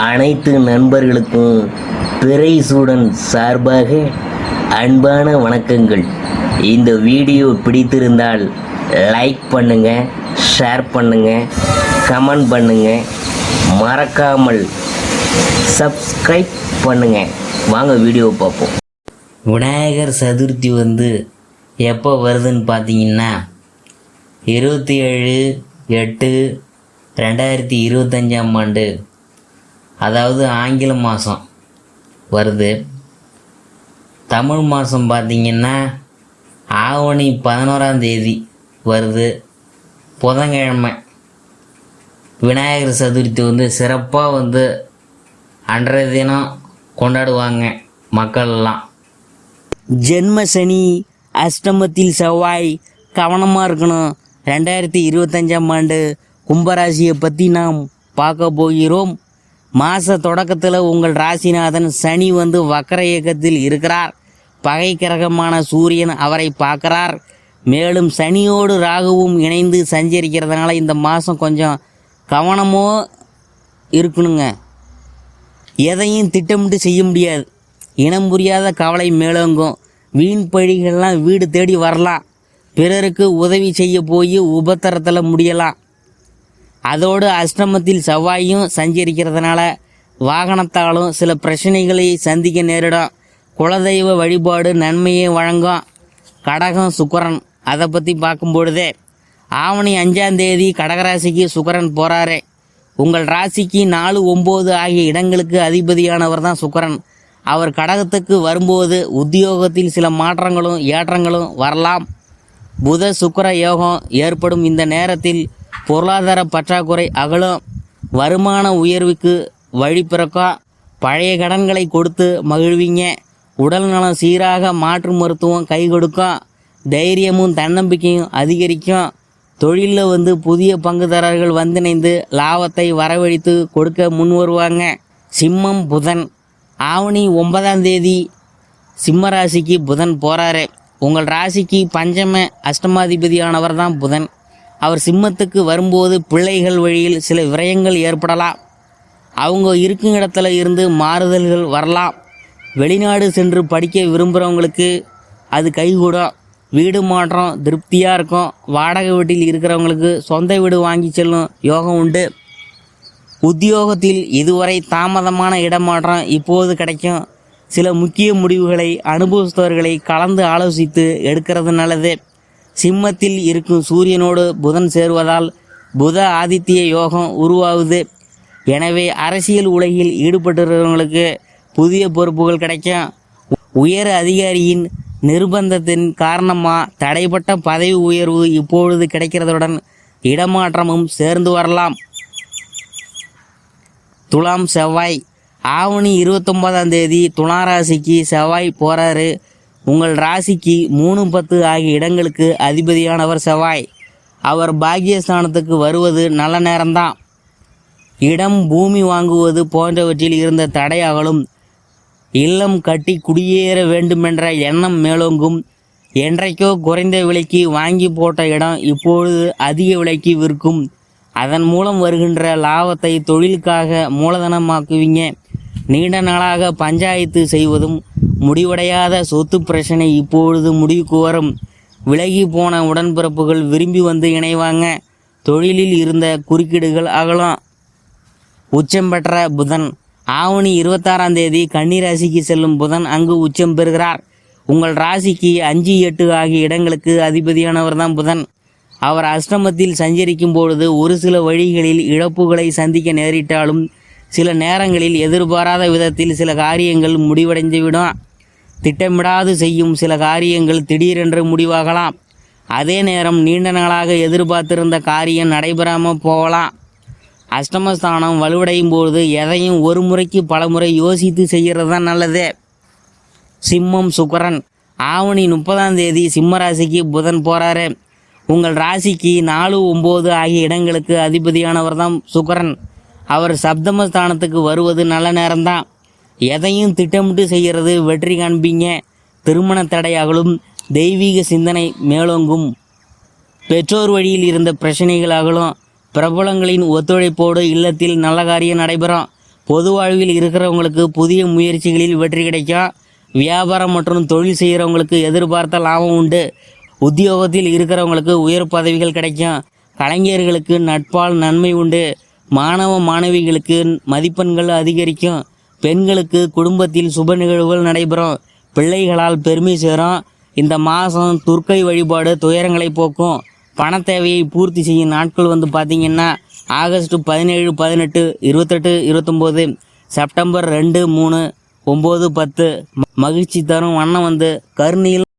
அனைத்து நண்பர்களுக்கும் பிறை சூடன் சார்பாக அன்பான வணக்கங்கள். இந்த வீடியோ பிடித்திருந்தால் லைக் பண்ணுங்கள், ஷேர் பண்ணுங்கள், கமெண்ட் பண்ணுங்கள், மறக்காமல் சப்ஸ்கிரைப் பண்ணுங்கள். வாங்க வீடியோ பார்ப்போம். விநாயகர் சதுர்த்தி எப்போ வருதுன்னு பார்த்தீங்கன்னா 27/8/2025 அதாவது ஆங்கில மாதம் வருது. தமிழ் மாதம் பார்த்திங்கன்னா ஆவணி 11 வருது, புதன்கிழமை. விநாயகர் சதுர்த்தி சிறப்பாக அன்றைய தினம் கொண்டாடுவாங்க மக்கள்லாம். ஜென்ம சனி, அஷ்டமத்தில் செவ்வாய், கவனமாக இருக்கணும். 2025 கும்பராசியை பற்றி நாம் பார்க்க போகிறோம். மாத தொடக்கத்தில் உங்கள் ராசிநாதன் சனி வக்கர இயக்கத்தில் இருக்கிறார். பகை கிரகமான சூரியன் அவரை பார்க்குறார். மேலும் சனியோடு ராகுவும் இணைந்து சஞ்சரிக்கிறதுனால இந்த மாதம் கொஞ்சம் கவனமோ இருக்கணுங்க. எதையும் திட்டமிட்டு செய்ய முடியாது. இனம் புரியாத கவலை மேலோங்கும். வீண் பழிகள்லாம் வீடு தேடி வரலாம். பிறருக்கு உதவி செய்ய போய் உபத்திரத்தில் முடியலாம். அதோடு அஷ்டமத்தில் செவ்வாயும் சஞ்சரிக்கிறதுனால வாகனத்தாலும் சில பிரச்சனைகளை சந்திக்க நேரிடும். குலதெய்வ வழிபாடு நன்மையை வழங்கும். கடகம் சுக்கிரன், அதை பற்றி பார்க்கும்பொழுதே ஆவணி 5 கடகராசிக்கு சுக்கிரன் போகிறாரு. உங்கள் ராசிக்கு 4, 9 ஆகிய இடங்களுக்கு அதிபதியானவர் தான் சுக்கிரன். அவர் கடகத்துக்கு வரும்போது உத்தியோகத்தில் சில மாற்றங்களும் ஏற்றங்களும் வரலாம். புத சுக்கிர யோகம் ஏற்படும். இந்த நேரத்தில் பொருளாதார பற்றாக்குறை அகலும். வருமான உயர்வுக்கு வழி பிறக்கும். பழைய கடன்களை கொடுத்து மகிழ்வீங்க. உடல்நலம் சீராக மாற்று மருத்துவம் கை கொடுக்கும். தைரியமும் தன்னம்பிக்கையும் அதிகரிக்கும். தொழிலில் புதிய பங்குதாரர்கள் இணைந்து லாபத்தை வரவழைத்து கொடுக்க முன் வருவாங்க. சிம்மம் புதன், ஆவணி 9 சிம்ம ராசிக்கு புதன் போகிறாரு. உங்கள் ராசிக்கு பஞ்சம அஷ்டமாதிபதியானவர் தான் புதன். அவர் சிம்மத்துக்கு வரும்போது பிள்ளைகள் வழியில் சில விரயங்கள் ஏற்படலாம். அவங்க இருக்கும் இடத்துல இருந்து மாறுதல்கள் வரலாம். வெளிநாடு சென்று படிக்க விரும்புகிறவங்களுக்கு அது கைகூடும். வீடு மாற்றம் திருப்தியாக இருக்கும். வாடகை வீட்டில் இருக்கிறவங்களுக்கு சொந்த வீடு வாங்கி செல்லும் யோகம் உண்டு. உத்தியோகத்தில் இதுவரை தாமதமான இடமாற்றம் இப்போது கிடைக்கும். சில முக்கிய முடிவுகளை அனுபவஸ்தவர்களை கலந்து ஆலோசித்து எடுக்கிறது நல்லது. சிம்மத்தில் இருக்கும் சூரியனோடு புதன் சேர்வதால் புத ஆதித்ய யோகம் உருவாகுது. எனவே அரசியல் உலகில் ஈடுபட்டிருக்கிறவங்களுக்கு புதிய பொறுப்புகள் கிடைக்கும். உயர் அதிகாரியின் நிர்பந்தத்தின் காரணமாக தடைப்பட்ட பதவி உயர்வு இப்பொழுது கிடைக்கிறதுடன் இடமாற்றமும் சேர்ந்து வரலாம். துலாம் செவ்வாய், ஆவணி 29 துளாராசிக்கு செவ்வாய் போகிறாரு. உங்கள் ராசிக்கு 3, 10 ஆகிய இடங்களுக்கு அதிபதியானவர் செவ்வாய். அவர் பாக்கியஸ்தானத்துக்கு வருவது நல்ல நேரம்தான். இடம் பூமி வாங்குவது போன்றவற்றில் இருந்த தடை அகலும். இல்லம் கட்டி குடியேற வேண்டுமென்ற எண்ணம் மேலோங்கும். என்றைக்கோ குறைந்த விலைக்கு வாங்கி போட்ட இடம் இப்பொழுது அதிக விலைக்கு விற்கும். அதன் மூலம் வருகின்ற லாபத்தை தொழிலுக்காக மூலதனமாக்குவீங்க. நீண்ட நாளாக பஞ்சாயத்து செய்வதும் முடிவடையாத சொத்து பிரச்சனை இப்பொழுது முடிவுக்கு வரும். விலகி போன உடன்பிறப்புகள் விரும்பி இணைவாங்க. தொழிலில் இருந்த குறுக்கீடுகள் அகலும். உச்சம் பெற்ற புதன், ஆவணி 26 கன்னிராசிக்கு செல்லும் புதன் அங்கு உச்சம் பெறுகிறார். உங்கள் ராசிக்கு 5, 8 ஆகிய இடங்களுக்கு அதிபதியானவர் தான் புதன். அவர் அஷ்டமத்தில் சஞ்சரிக்கும் பொழுது ஒரு சில வழிகளில் இழப்புகளை சந்திக்க நேரிட்டாலும் சில நேரங்களில் எதிர்பாராத விதத்தில் சில காரியங்கள் முடிவடைந்துவிடும். திட்டமிடாது செய்யும் சில காரியங்கள் திடீரென்று முடிவாகலாம். அதே நேரம் நீண்ட நாளாக எதிர்பார்த்திருந்த காரியம் நடைபெறாமல் போகலாம். அஷ்டமஸ்தானம் வலுவடையும் பொழுது எதையும் ஒரு முறைக்கு பல முறை யோசித்து செய்கிறது தான் நல்லது. சிம்மம் சுக்கிரன், ஆவணி 30 சிம்மராசிக்கு புதன் போகிறாரு. உங்கள் ராசிக்கு 4, 9 ஆகிய இடங்களுக்கு அதிபதியானவர் தான் சுக்கிரன். அவர் சப்தமஸ்தானத்துக்கு வருவது நல்ல நேரம்தான். எதையும் திட்டமிட்டு செய்கிறது வெற்றி காண்பீங்க. திருமண தடையாகலும் தெய்வீக சிந்தனை மேலோங்கும். பெற்றோர் வழியில் இருந்த பிரச்சனைகளாகலும் பிரபலங்களின் ஒத்துழைப்போடு இல்லத்தில் நல்ல காரியம் நடைபெறும். பொது வாழ்வில் இருக்கிறவங்களுக்கு புதிய முயற்சிகளில் வெற்றி கிடைக்கும். வியாபாரம் மற்றும் தொழில் செய்கிறவங்களுக்கு எதிர்பார்த்த லாபம் உண்டு. உத்தியோகத்தில் இருக்கிறவங்களுக்கு உயர் பதவிகள் கிடைக்கும். கலைஞர்களுக்கு நட்பால் நன்மை உண்டு. மாணவ மாணவிகளுக்கு மதிப்பெண்கள் அதிகரிக்கும். பெண்களுக்கு குடும்பத்தில் சுப நிகழ்வுகள் நடைபெறும். பிள்ளைகளால் பெருமை சேரும். இந்த மாதம் துர்க்கை வழிபாடு துயரங்களை போக்கும். பண தேவையை பூர்த்தி செய்யும் நாட்கள் பார்த்திங்கன்னா ஆகஸ்ட் 17, 18, 28, 29, செப்டம்பர் 2, 3, 9, 10. மகிழ்ச்சி தரும் வண்ணம் கருநீலம்.